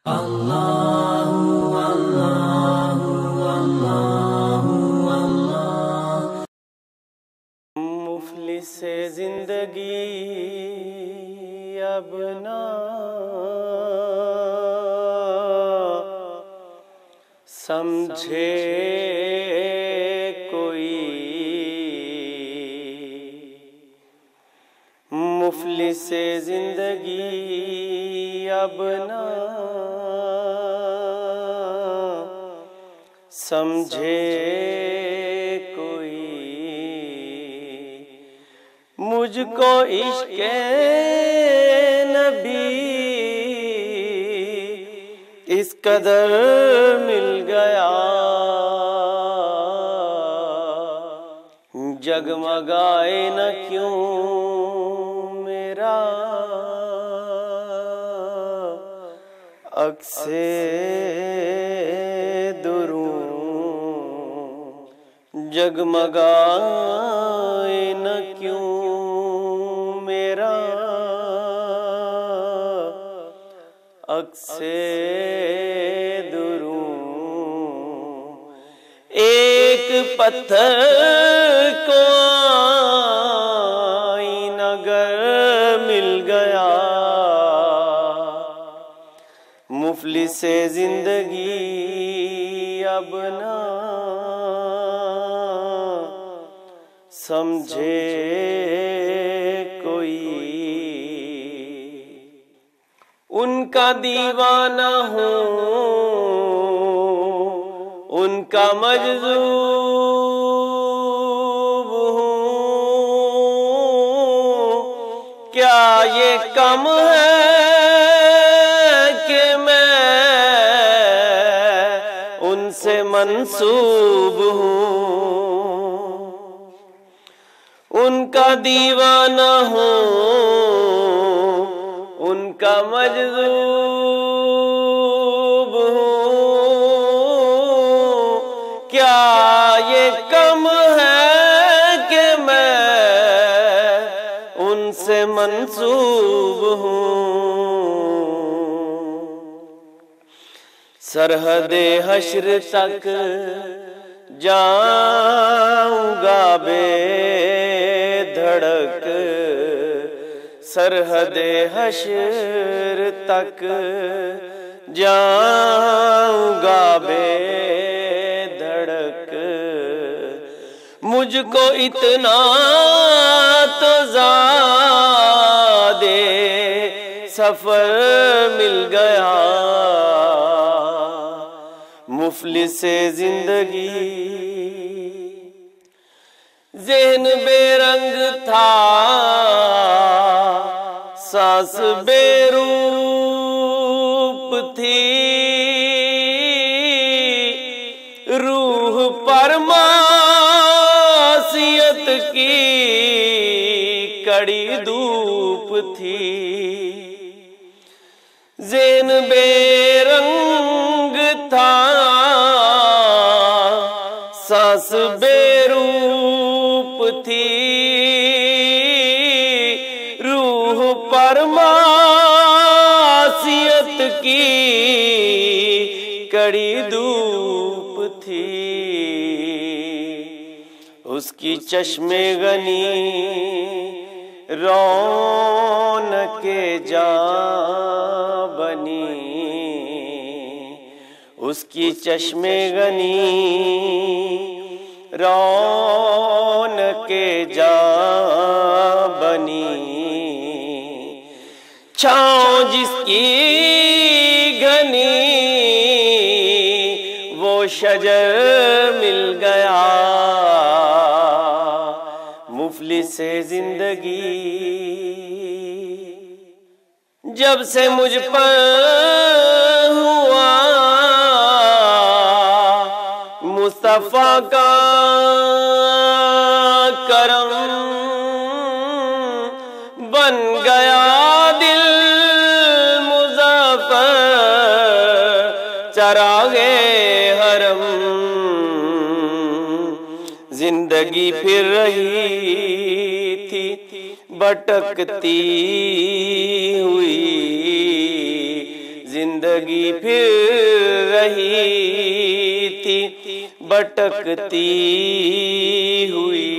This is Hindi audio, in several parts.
अल्लाहु अल्लाहु अल्लाहु अल्लाह। मुफलिस जिंदगी अब ना समझे कोई, मुफलिस जिंदगी अब ना समझे कोई, मुझको इश्क़े नबी इस कदर मिल गया, जगमगाए न क्यों मेरा अक्से दुरूं, जगमगाए न क्यों मेरा अक्से दुरूं। एक पत्थर को आईना अगर मिल गया, मुफलिस जिंदगी अब ना समझे कोई, उनका दीवाना हूँ उनका मजज़ूब हूँ, क्या ये कम है कि मैं उनसे मंसूब हूँ। उनका दीवाना हूँ उनका मजज़ूब हूँ, क्या ये कम है कि मैं उनसे मंसूब हूँ। सरहदे हश्र तक जाऊंगा बेधड़क, सरहदे हश्र तक जाऊंगा बेधड़क, मुझको इतना तो ज़ादे सफर मिल गया, मुफलिस जिंदगी। ज़हन बेरंग था सांस बेरूप थी, रूह पर मासियत की कड़ी धूप थी। ज़हन बेरंग था सांस बेरूप थी, रूह पर मासियत की कड़ी धूप थी। उसकी चश्मे गनी रौनके जां बनी, उसकी चश्मे गनी रौनके जां बनी, छाँव जिसकी घनी वो शजर मिल गया, मुफलिस जिंदगी। जब से मुझ पर हुआ मुस्तफा का करम, बन गया दिल मुज़फ़्फ़र चरागे हरम, जिंदगी फिर रही थी भटकती हुई, जिंदगी फिर रही थी भटकती हुई।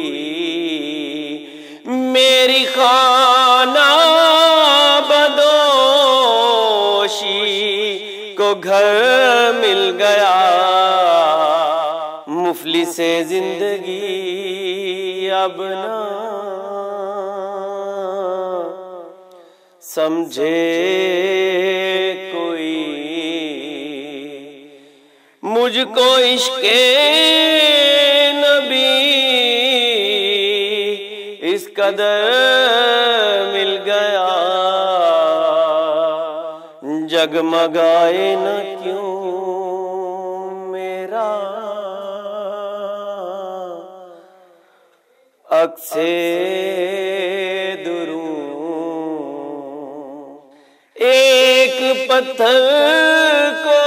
मेरी खाना बदोशी को घर मिल गया। मुफलिस से जिंदगी अब ना समझे कोई। मुझको इश्क़े नबी इस कदर मिल गया। जगमगाए न क्यों मेरा अक्से दुरूं। एक पत्थर को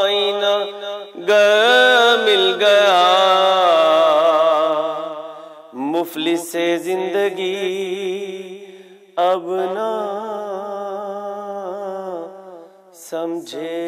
आईना मिल गया। मुफलिस से जिंदगी अब ना समझे